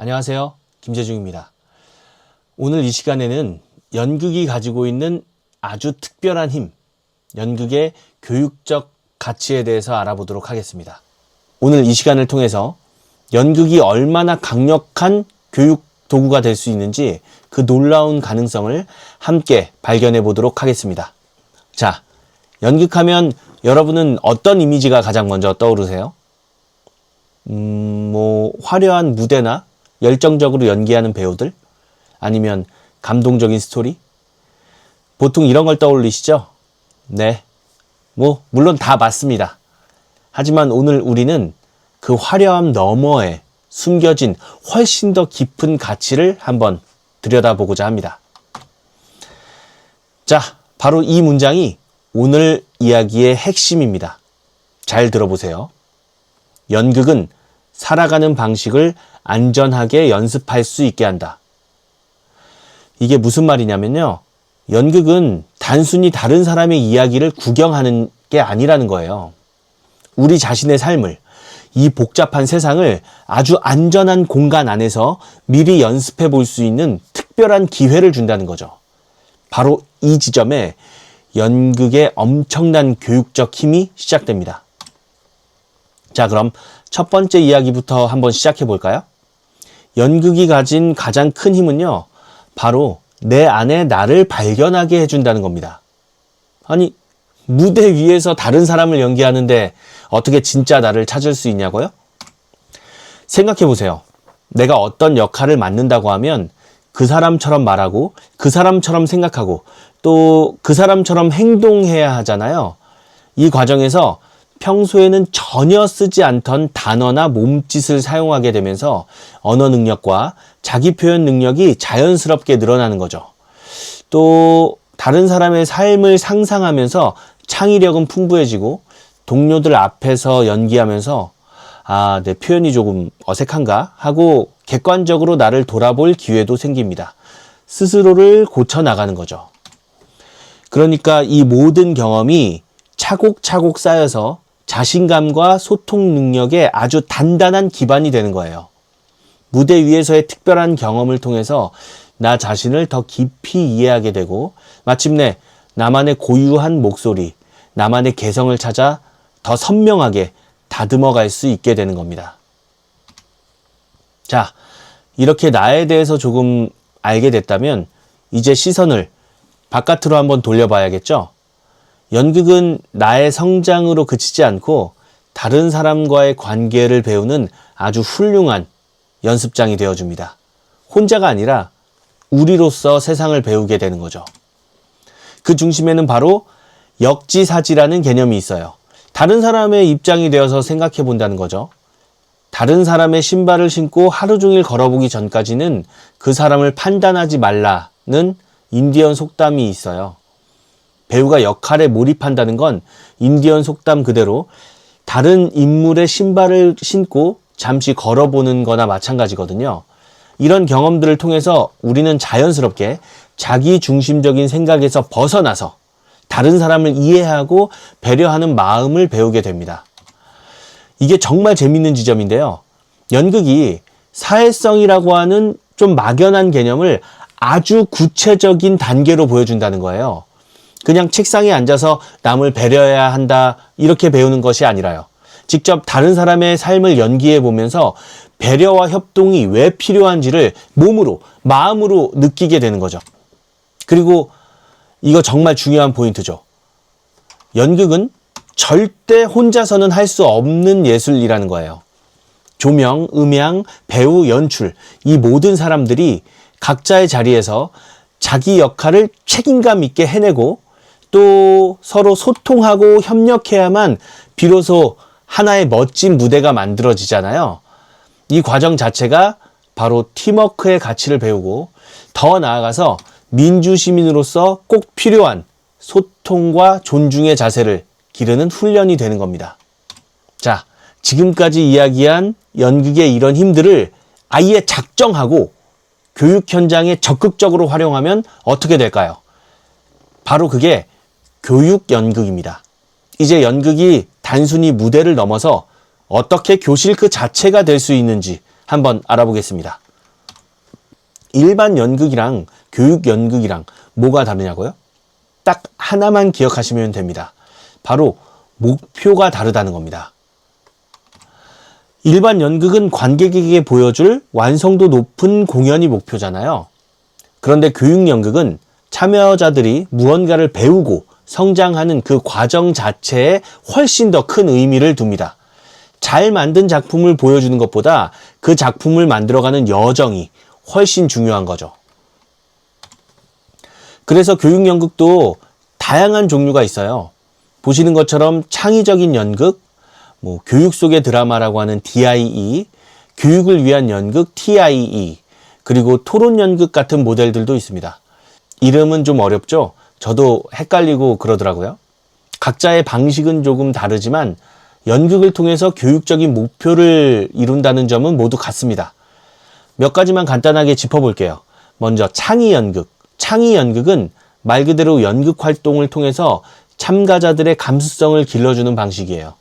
안녕하세요. 김재중입니다. 오늘 이 시간에는 연극이 가지고 있는 아주 특별한 힘, 연극의 교육적 가치에 대해서 알아보도록 하겠습니다. 오늘 이 시간을 통해서 연극이 얼마나 강력한 교육 도구가 될 수 있는지 그 놀라운 가능성을 함께 발견해 보도록 하겠습니다. 자, 연극하면 여러분은 어떤 이미지가 가장 먼저 떠오르세요? 화려한 무대나 열정적으로 연기하는 배우들? 아니면 감동적인 스토리? 보통 이런 걸 떠올리시죠? 네. 물론 다 맞습니다. 하지만 오늘 우리는 그 화려함 너머에 숨겨진 훨씬 더 깊은 가치를 한번 들여다보고자 합니다. 자, 바로 이 문장이 오늘 이야기의 핵심입니다. 잘 들어보세요. 연극은 살아가는 방식을 안전하게 연습할 수 있게 한다. 이게 무슨 말이냐면요. 연극은 단순히 다른 사람의 이야기를 구경하는 게 아니라는 거예요. 우리 자신의 삶을, 이 복잡한 세상을 아주 안전한 공간 안에서 미리 연습해 볼 수 있는 특별한 기회를 준다는 거죠. 바로 이 지점에 연극의 엄청난 교육적 힘이 시작됩니다. 자, 그럼 첫 번째 이야기부터 한번 시작해 볼까요? 연극이 가진 가장 큰 힘은요, 바로 내 안에 나를 발견하게 해준다는 겁니다. 아니, 무대 위에서 다른 사람을 연기하는데 어떻게 진짜 나를 찾을 수 있냐고요? 생각해 보세요. 내가 어떤 역할을 맡는다고 하면 그 사람처럼 말하고 그 사람처럼 생각하고 또 그 사람처럼 행동해야 하잖아요. 이 과정에서 평소에는 전혀 쓰지 않던 단어나 몸짓을 사용하게 되면서 언어 능력과 자기 표현 능력이 자연스럽게 늘어나는 거죠. 또 다른 사람의 삶을 상상하면서 창의력은 풍부해지고 동료들 앞에서 연기하면서 내 표현이 조금 어색한가 하고 객관적으로 나를 돌아볼 기회도 생깁니다. 스스로를 고쳐나가는 거죠. 그러니까 이 모든 경험이 차곡차곡 쌓여서 자신감과 소통 능력에 아주 단단한 기반이 되는 거예요. 무대 위에서의 특별한 경험을 통해서 나 자신을 더 깊이 이해하게 되고 마침내 나만의 고유한 목소리, 나만의 개성을 찾아 더 선명하게 다듬어 갈 수 있게 되는 겁니다. 자, 이렇게 나에 대해서 조금 알게 됐다면 이제 시선을 바깥으로 한번 돌려봐야겠죠? 연극은 나의 성장으로 그치지 않고 다른 사람과의 관계를 배우는 아주 훌륭한 연습장이 되어줍니다. 혼자가 아니라 우리로서 세상을 배우게 되는 거죠. 그 중심에는 바로 역지사지라는 개념이 있어요. 다른 사람의 입장이 되어서 생각해 본다는 거죠. 다른 사람의 신발을 신고 하루 종일 걸어보기 전까지는 그 사람을 판단하지 말라는 인디언 속담이 있어요. 배우가 역할에 몰입한다는 건 인디언 속담 그대로 다른 인물의 신발을 신고 잠시 걸어보는 거나 마찬가지거든요. 이런 경험들을 통해서 우리는 자연스럽게 자기 중심적인 생각에서 벗어나서 다른 사람을 이해하고 배려하는 마음을 배우게 됩니다. 이게 정말 재밌는 지점인데요. 연극이 사회성이라고 하는 좀 막연한 개념을 아주 구체적인 단계로 보여준다는 거예요. 그냥 책상에 앉아서 남을 배려해야 한다 이렇게 배우는 것이 아니라요. 직접 다른 사람의 삶을 연기해 보면서 배려와 협동이 왜 필요한지를 몸으로, 마음으로 느끼게 되는 거죠. 그리고 이거 정말 중요한 포인트죠. 연극은 절대 혼자서는 할 수 없는 예술이라는 거예요. 조명, 음향, 배우, 연출 이 모든 사람들이 각자의 자리에서 자기 역할을 책임감 있게 해내고 또 서로 소통하고 협력해야만 비로소 하나의 멋진 무대가 만들어지잖아요. 이 과정 자체가 바로 팀워크의 가치를 배우고 더 나아가서 민주시민으로서 꼭 필요한 소통과 존중의 자세를 기르는 훈련이 되는 겁니다. 자, 지금까지 이야기한 연극의 이런 힘들을 아예 작정하고 교육 현장에 적극적으로 활용하면 어떻게 될까요? 바로 그게 교육 연극입니다. 이제 연극이 단순히 무대를 넘어서 어떻게 교실 그 자체가 될 수 있는지 한번 알아보겠습니다. 일반 연극이랑 교육 연극이랑 뭐가 다르냐고요? 딱 하나만 기억하시면 됩니다. 바로 목표가 다르다는 겁니다. 일반 연극은 관객에게 보여줄 완성도 높은 공연이 목표잖아요. 그런데 교육 연극은 참여자들이 무언가를 배우고 성장하는 그 과정 자체에 훨씬 더 큰 의미를 둡니다. 잘 만든 작품을 보여주는 것보다 그 작품을 만들어가는 여정이 훨씬 중요한 거죠. 그래서 교육 연극도 다양한 종류가 있어요. 보시는 것처럼 창의적인 연극, 교육 속의 드라마라고 하는 DIE, 교육을 위한 연극 TIE, 그리고 토론 연극 같은 모델들도 있습니다. 이름은 좀 어렵죠? 저도 헷갈리고 그러더라고요. 각자의 방식은 조금 다르지만 연극을 통해서 교육적인 목표를 이룬다는 점은 모두 같습니다. 몇 가지만 간단하게 짚어볼게요. 먼저 창의연극. 창의연극은 말 그대로 연극 활동을 통해서 참가자들의 감수성을 길러주는 방식이에요.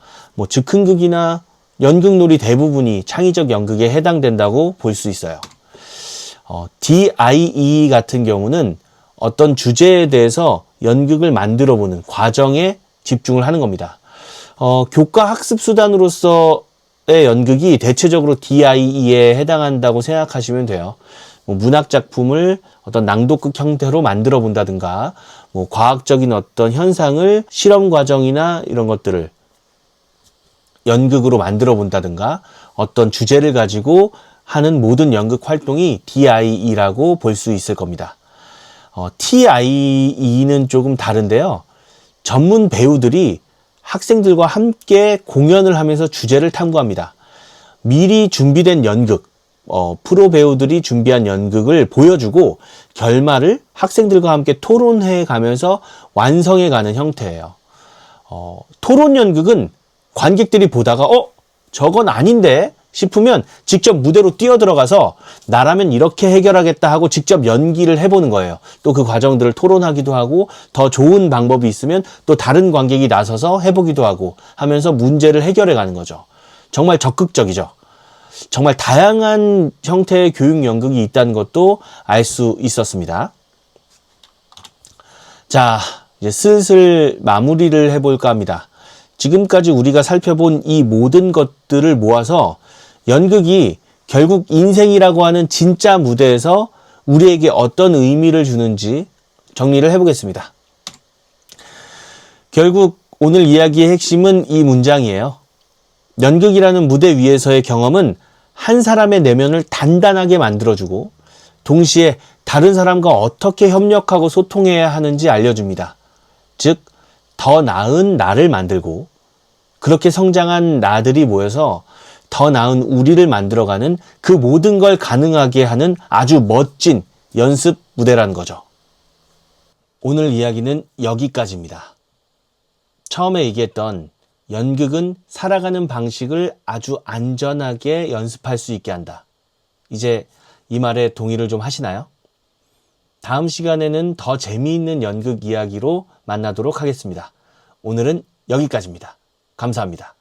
즉흥극이나 연극놀이 대부분이 창의적 연극에 해당된다고 볼 수 있어요. DIE 같은 경우는 어떤 주제에 대해서 연극을 만들어보는 과정에 집중을 하는 겁니다. 교과 학습 수단으로서의 연극이 대체적으로 DIE에 해당한다고 생각하시면 돼요. 문학 작품을 어떤 낭독극 형태로 만들어 본다든가, 과학적인 어떤 현상을 실험 과정이나 이런 것들을 연극으로 만들어 본다든가, 어떤 주제를 가지고 하는 모든 연극 활동이 DIE라고 볼 수 있을 겁니다. TIE는 조금 다른데요. 전문 배우들이 학생들과 함께 공연을 하면서 주제를 탐구합니다. 미리 준비된 연극, 프로 배우들이 준비한 연극을 보여주고 결말을 학생들과 함께 토론해 가면서 완성해 가는 형태예요. 토론 연극은 관객들이 보다가 저건 아닌데 싶으면 직접 무대로 뛰어들어가서 나라면 이렇게 해결하겠다 하고 직접 연기를 해보는 거예요. 또 그 과정들을 토론하기도 하고 더 좋은 방법이 있으면 또 다른 관객이 나서서 해보기도 하고 하면서 문제를 해결해 가는 거죠. 정말 적극적이죠. 정말 다양한 형태의 교육 연극이 있다는 것도 알 수 있었습니다. 자, 이제 슬슬 마무리를 해볼까 합니다. 지금까지 우리가 살펴본 이 모든 것들을 모아서 연극이 결국 인생이라고 하는 진짜 무대에서 우리에게 어떤 의미를 주는지 정리를 해보겠습니다. 결국 오늘 이야기의 핵심은 이 문장이에요. 연극이라는 무대 위에서의 경험은 한 사람의 내면을 단단하게 만들어주고 동시에 다른 사람과 어떻게 협력하고 소통해야 하는지 알려줍니다. 즉, 더 나은 나를 만들고 그렇게 성장한 나들이 모여서 더 나은 우리를 만들어가는 그 모든 걸 가능하게 하는 아주 멋진 연습 무대라는 거죠. 오늘 이야기는 여기까지입니다. 처음에 얘기했던 연극은 살아가는 방식을 아주 안전하게 연습할 수 있게 한다. 이제 이 말에 동의를 좀 하시나요? 다음 시간에는 더 재미있는 연극 이야기로 만나도록 하겠습니다. 오늘은 여기까지입니다. 감사합니다.